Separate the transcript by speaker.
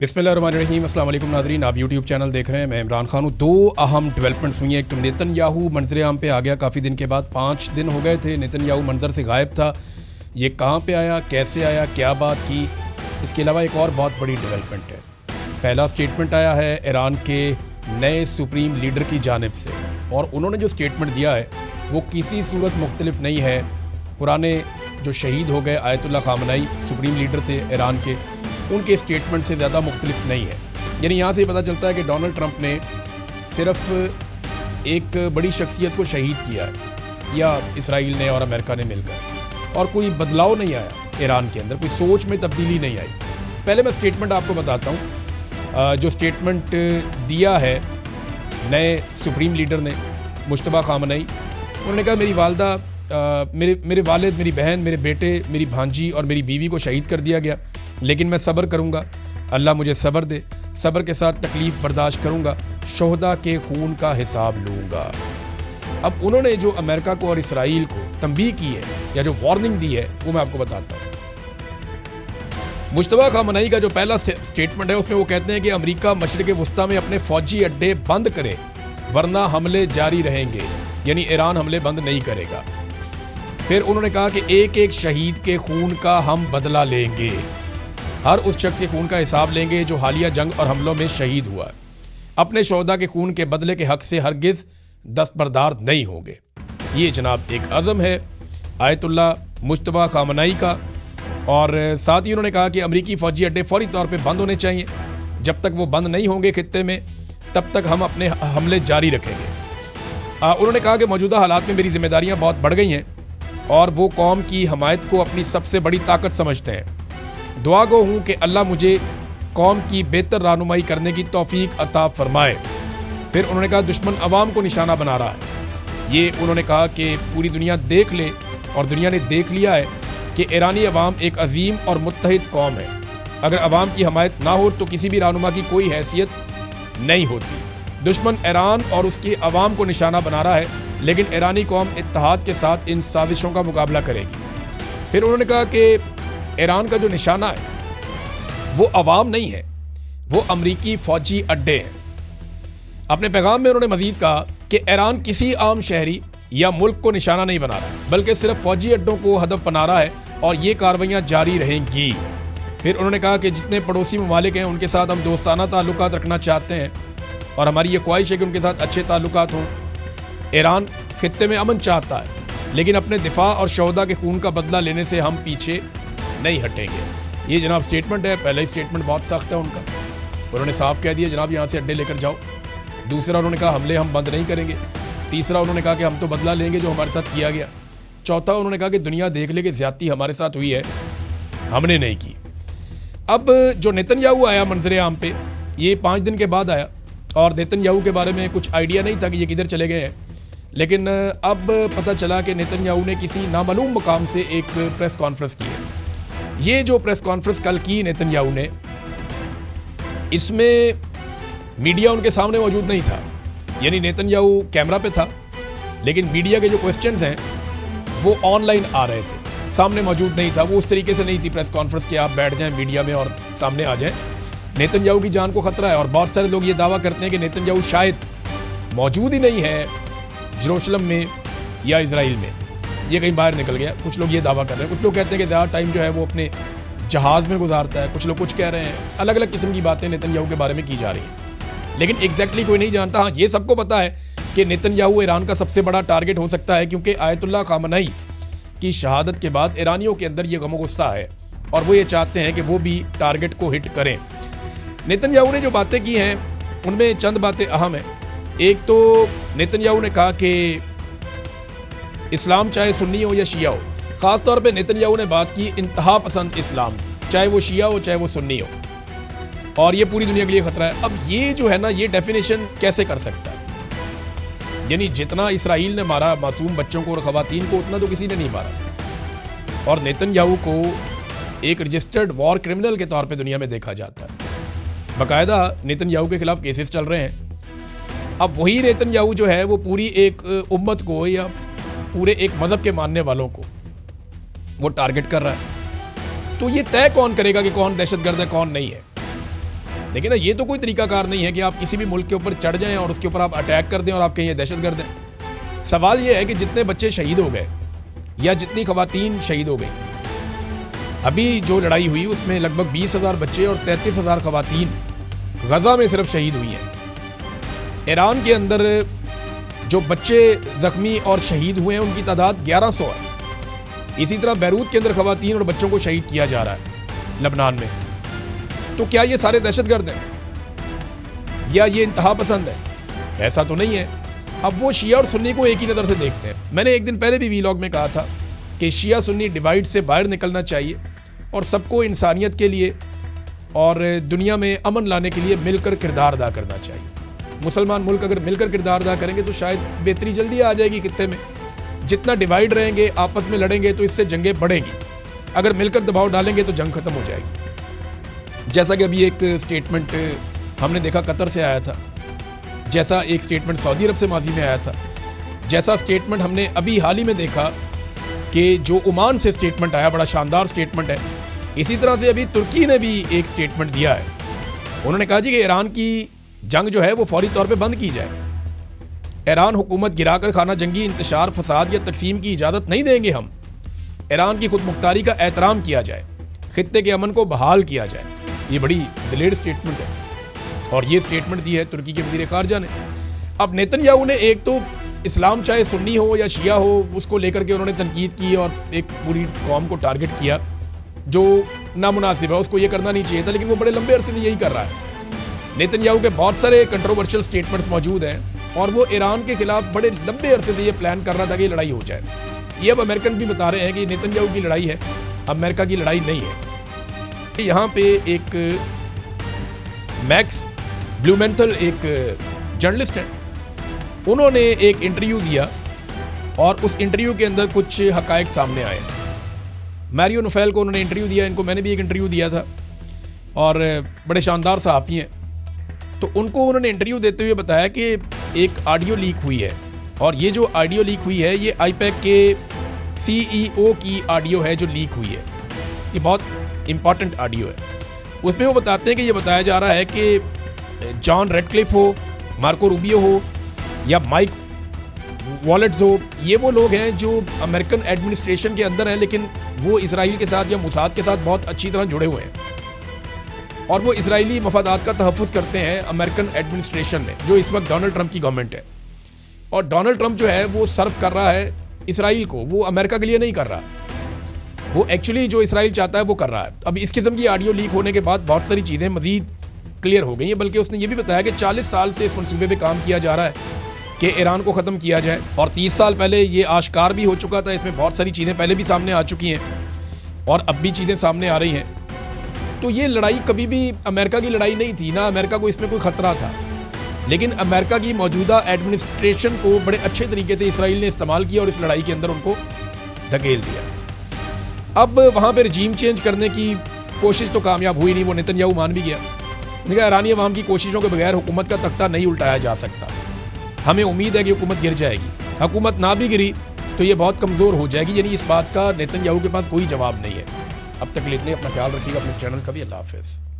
Speaker 1: बिस्मिल्लाहिर्रहमानिर्रहीम। अस्सलाम वालेकुम नाज़रीन, आप यूट्यूब चैनल देख रहे हैं। मैं इमरान खान हूँ। दो अहम डेवलपमेंट्स हुई हैं। एक तो नेतन्याहू मंजर आम पे आ गया काफ़ी दिन के बाद, 5 दिन हो गए थे नेतन्याहू मंजर से गायब था। ये कहाँ पे आया, कैसे आया, क्या बात की। इसके अलावा एक और बहुत बड़ी डेवलपमेंट है। पहला स्टेटमेंट आया है ईरान के नए सुप्रीम लीडर की जानिब से, और उन्होंने जो स्टेटमेंट दिया है वो किसी सूरत मुख्तलिफ नहीं है पुराने जो शहीद हो गए आयतुल्ला खामनेई सुप्रीम लीडर थे ईरान के, उनके स्टेटमेंट से ज़्यादा मुख्तलिफ नहीं है। यानी यहाँ से पता चलता है कि डोनाल्ड ट्रंप ने सिर्फ एक बड़ी शख्सियत को शहीद किया है, या इसराइल ने और अमेरिका ने मिलकर, और कोई बदलाव नहीं आया ईरान के अंदर, कोई सोच में तब्दीली नहीं आई। पहले मैं स्टेटमेंट आपको बताता हूँ। जो स्टेटमेंट दिया है नए सुप्रीम लीडर ने, मुश्तबा खामनेई, उन्होंने कहा मेरी वालदा, मेरे वालिद, मेरी बहन, मेरे बेटे, मेरी भांजी और मेरी बीवी को शहीद कर दिया गया, लेकिन मैं सब्र करूँगा। अल्लाह मुझे सब्र दे, सब्र के साथ तकलीफ़ बर्दाश्त करूँगा, शोहदा के खून का हिसाब लूँगा। अब उन्होंने जो अमेरिका को और इसराइल को तंबीह की है या जो वार्निंग दी है वो मैं आपको बताता हूँ। मुश्तबा खामनेई का जो पहला स्टेटमेंट है उसमें वो कहते हैं कि अमेरिका मशरिक़ वस्ता में अपने फ़ौजी अड्डे बंद करे वरना हमले जारी रहेंगे, यानी ईरान हमले बंद नहीं करेगा। फिर उन्होंने कहा कि एक एक शहीद के खून का हम बदला लेंगे, हर उस शख्स के खून का हिसाब लेंगे जो हालिया जंग और हमलों में शहीद हुआ है। अपने शोहदा के खून के बदले के हक से हरगिज़ दस्तबरदार नहीं होंगे। ये जनाब एक अज़म है आयतुल्ला मुश्तबा खामनेई का। और साथ ही उन्होंने कहा कि अमरीकी फ़ौजी अड्डे फौरी तौर पे बंद होने चाहिए। जब तक वो बंद नहीं होंगे खित्ते में, तब तक हम अपने हमले जारी रखेंगे। उन्होंने कहा कि मौजूदा हालात में मेरी जिम्मेदारियाँ बहुत बढ़ गई हैं और वो कौम की हमायत को अपनी सबसे बड़ी ताकत समझते हैं। दुआ गो हूँ कि अल्लाह मुझे कौम की बेहतर रहनुमाई करने की तौफीक अता फरमाए। फिर उन्होंने कहा दुश्मन अवाम को निशाना बना रहा है। ये उन्होंने कहा कि पूरी दुनिया देख ले, और दुनिया ने देख लिया है कि ईरानी अवाम एक अजीम और मुत्तहिद कौम है। अगर अवाम की हमायत ना हो तो किसी भी रहनुमा की कोई हैसियत नहीं होती। दुश्मन ईरान और उसकी अवाम को निशाना बना रहा है, लेकिन ईरानी कौम इत्तेहाद के साथ इन साजिशों का मुकाबला करेगी। फिर उन्होंने कहा कि ईरान का जो निशाना है वो अवाम नहीं है, वो अमरीकी फ़ौजी अड्डे हैं। अपने पैगाम में उन्होंने मज़ीद कहा कि ईरान किसी आम शहरी या मुल्क को निशाना नहीं बना रहा, बल्कि सिर्फ फ़ौजी अड्डों को हदफ बना रहा है, और ये कार्रवाइयाँ जारी रहेंगी। फिर उन्होंने कहा कि जितने पड़ोसी ममालिक हैं उनके साथ हम दोस्ताना ताल्लुकात रखना चाहते हैं, और हमारी ये ख्वाहिश है कि उनके साथ अच्छे ताल्लुकात हों। ईरान खित्ते में अमन चाहता है, लेकिन अपने दिफा और शोहदा के खून का बदला लेने से हम पीछे नहीं हटेंगे। ये जनाब स्टेटमेंट है। पहला ही स्टेटमेंट बहुत सख्त है उनका, उन्होंने साफ कह दिया जनाब यहाँ से अड्डे लेकर जाओ। दूसरा उन्होंने कहा हमले हम बंद नहीं करेंगे। तीसरा उन्होंने कहा कि हम तो बदला लेंगे जो हमारे साथ किया गया। चौथा उन्होंने कहा कि दुनिया देख ले कि ज़्यादती हमारे साथ हुई है, हमने नहीं की। अब जो नेतन्याहू आया मंजर आम पे, ये 5 दिन के बाद आया, और नेतन्याहू के बारे में कुछ आइडिया नहीं था कि ये किधर चले गए हैं। लेकिन अब पता चला कि नेतन्याहू ने किसी नामालूम मकाम से एक प्रेस कॉन्फ्रेंस की है। ये जो प्रेस कॉन्फ्रेंस कल की नेतन्याहू ने, इसमें मीडिया उनके सामने मौजूद नहीं था, यानी नेतन्याहू कैमरा पे था, लेकिन मीडिया के जो क्वेश्चंस हैं वो ऑनलाइन आ रहे थे, सामने मौजूद नहीं था। वो उस तरीके से नहीं थी प्रेस कॉन्फ्रेंस कि आप बैठ जाएं मीडिया में और सामने आ जाएं। नेतन्याहू की जान को ख़तरा है, और बहुत सारे लोग ये दावा करते हैं कि नेतन्याहू शायद मौजूद ही नहीं है यरूशलेम में या इजराइल में, ये कहीं बाहर निकल गया। कुछ लोग ये दावा कर रहे हैं। कुछ लोग कहते हैं कि ज़्यादा टाइम जो है वो अपने जहाज़ में गुजारता है। कुछ लोग कुछ कह रहे हैं। अलग अलग किस्म की बातें नेतन्याहू के बारे में की जा रही हैं, लेकिन एग्जैक्टली कोई नहीं जानता। हाँ, ये सबको पता है कि नेतन्याहू ईरान का सबसे बड़ा टारगेट हो सकता है, क्योंकि आयतुल्ला खामनेई की शहादत के बाद ईरानियों के अंदर ये गम गुस्सा है, और वो ये चाहते हैं कि वो भी टारगेट को हिट करें। नेतन्याहू ने जो बातें की हैं उनमें चंद बातें अहम हैं। एक तो नेतन्याहू ने कहा कि इस्लाम चाहे सुन्नी हो या शिया हो, ख़ास तौर पे नेतन्याहू ने बात की इंतहा पसंद इस्लाम की, चाहे वो शिया हो चाहे वो सुन्नी हो, और ये पूरी दुनिया के लिए ख़तरा है। अब ये जो है ना, ये डेफिनेशन कैसे कर सकता है? यानी जितना इसराइल ने मारा मासूम बच्चों को और ख़वातीन को, उतना तो किसी ने नहीं मारा, और नेतन्याहू को एक रजिस्टर्ड वॉर क्रिमिनल के तौर पे दुनिया में देखा जाता है। बाकायदा नेतन्याहू के खिलाफ केसेस चल रहे हैं। अब वही नेतन्याहू जो है वो पूरी एक उम्मत को या पूरे एक मज़हब के मानने वालों को वो टारगेट कर रहा है। तो ये तय कौन करेगा कि कौन दहशतगर्द है कौन नहीं है? लेकिन ना ये तो कोई तरीकाकार नहीं है कि आप किसी भी मुल्क के ऊपर चढ़ जाएं और उसके ऊपर आप अटैक कर दें और आप कहीं दहशतगर्द हैं। सवाल ये है कि जितने बच्चे शहीद हो गए या जितनी खवातीन शहीद हो गई, अभी जो लड़ाई हुई उसमें लगभग 20,000 बच्चे और 33,000 खवातीन गजा में सिर्फ शहीद हुई हैं। ईरान के अंदर जो बच्चे जख्मी और शहीद हुए हैं उनकी तादाद 1100 है। इसी तरह बैरूत के अंदर खवातीन और बच्चों को शहीद किया जा रहा है लबनान में। तो क्या ये सारे दहशतगर्द हैं या ये इंतहा पसंद है? ऐसा तो नहीं है। अब वो शिया और सुन्नी को एक ही नज़र से देखते हैं। मैंने एक दिन पहले भी वीलॉग में कहा था कि शिया सुन्नी डिवाइड से बाहर निकलना चाहिए और सबको इंसानियत के लिए और दुनिया में अमन लाने के लिए मिलकर किरदार अदा करना चाहिए। मुसलमान मुल्क अगर मिलकर किरदार अदा करेंगे तो शायद बेहतरी जल्दी आ जाएगी खित्ते में। जितना डिवाइड रहेंगे, आपस में लड़ेंगे तो इससे जंगें बढ़ेंगी। अगर मिलकर दबाव डालेंगे तो जंग खत्म हो जाएगी। जैसा कि अभी एक स्टेटमेंट हमने देखा कतर से आया था, जैसा एक स्टेटमेंट सऊदी अरब से माजी में आया था, जैसा स्टेटमेंट हमने अभी हाल ही में देखा कि जो ओमान से स्टेटमेंट आया, बड़ा शानदार स्टेटमेंट है। इसी तरह से अभी तुर्की ने भी एक स्टेटमेंट दिया है। उन्होंने कहा जी कि ईरान की जंग जो है वो फौरी तौर पे बंद की जाए। ईरान हुकूमत गिराकर खाना जंगी, इंतशार, फसाद या तकसीम की इजाज़त नहीं देंगे हम। ईरान की खुद मुख्तारी का एहतराम किया जाए, खित्ते के अमन को बहाल किया जाए। ये बड़ी दिलेर स्टेटमेंट है और ये स्टेटमेंट दी है तुर्की के वज़ीर ख़ारजा ने। अब नेतन्याहू ने एक तो इस्लाम चाहे सुन्नी हो या शिया हो उसको लेकर के उन्होंने तनकीद की और एक पूरी कौम को टारगेट किया जो नामुनासिब है, उसको ये करना नहीं चाहिए था, लेकिन वो बड़े लंबे अरसे से यही कर रहा है। नेतन्याहू के बहुत सारे कंट्रोवर्शियल स्टेटमेंट्स मौजूद हैं और वो ईरान के खिलाफ बड़े लंबे अरसे से ये प्लान कर रहा था कि लड़ाई हो जाए। ये अब अमेरिकन भी बता रहे हैं कि नेतन्याहू की लड़ाई है, अमेरिका की लड़ाई नहीं है। यहाँ पे एक मैक्स ब्लूमेंथल एक जर्नलिस्ट हैं, उन्होंने एक इंटरव्यू दिया और उस इंटरव्यू के अंदर कुछ हकायक सामने आए। मैरियो नुफेल को उन्होंने इंटरव्यू दिया, इनको मैंने भी एक इंटरव्यू दिया था और बड़े शानदार सहाफ़ी हैं। तो उनको उन्होंने इंटरव्यू देते हुए बताया कि एक ऑडियो लीक हुई है और ये जो ऑडियो लीक हुई है ये आईपैक के CEO की ऑडियो है जो लीक हुई है। ये बहुत इंपॉर्टेंट ऑडियो है। उसमें वो बताते हैं कि ये बताया जा रहा है कि जॉन रेडक्लिफ हो, मार्को रूबियो हो या माइक वॉलेट्स हो, ये वो लोग हैं जो अमेरिकन एडमिनिस्ट्रेशन के अंदर हैं, लेकिन वो इसराइल के साथ या मुसाद के साथ बहुत अच्छी तरह जुड़े हुए हैं और वो इसराइली मफादात का तहफ़्फ़ुज़ करते हैं अमेरिकन एडमिनिस्ट्रेशन में, जो इस वक्त डोनाल्ड ट्रंप की गवर्नमेंट है। और डोनाल्ड ट्रंप जो है वो सर्व कर रहा है इसराइल को, वो अमेरिका के लिए नहीं कर रहा। वो एक्चुअली जो इसराइल चाहता है वो कर रहा है। अब इस किस्म की ऑडियो लीक होने के बाद बहुत सारी चीज़ें मज़ीद क्लियर हो गई हैं, बल्कि उसने ये भी बताया कि 40 साल से इस मनसूबे पर काम किया जा रहा है कि ईरान को ख़त्म किया जाए और 30 साल पहले ये आश्कार भी हो चुका था। इसमें बहुत सारी चीज़ें पहले भी सामने आ चुकी हैं और अब भी चीज़ें सामने आ रही हैं। तो ये लड़ाई कभी भी अमेरिका की लड़ाई नहीं थी, ना अमेरिका को इसमें कोई ख़तरा था, लेकिन अमेरिका की मौजूदा एडमिनिस्ट्रेशन को बड़े अच्छे तरीके से इसराइल ने इस्तेमाल किया और इस लड़ाई के अंदर उनको धकेल दिया। अब वहाँ पर रजीम चेंज करने की कोशिश तो कामयाब हुई नहीं, वो नेतन्याहू मान भी गया। देखा, ईरानी अवाम की कोशिशों के बगैर हुकूमत का तख्ता नहीं उल्टाया जा सकता। हमें उम्मीद है कि हुकूमत गिर जाएगी। हुकूमत ना भी गिरी तो ये बहुत कमज़ोर हो जाएगी, यानी इस बात का नेतन्याहू के पास कोई जवाब नहीं है। अब तक के लिए इतने, अपना ख्याल रखिएगा, अपने चैनल का भी। अल्लाह हाफ़िज़।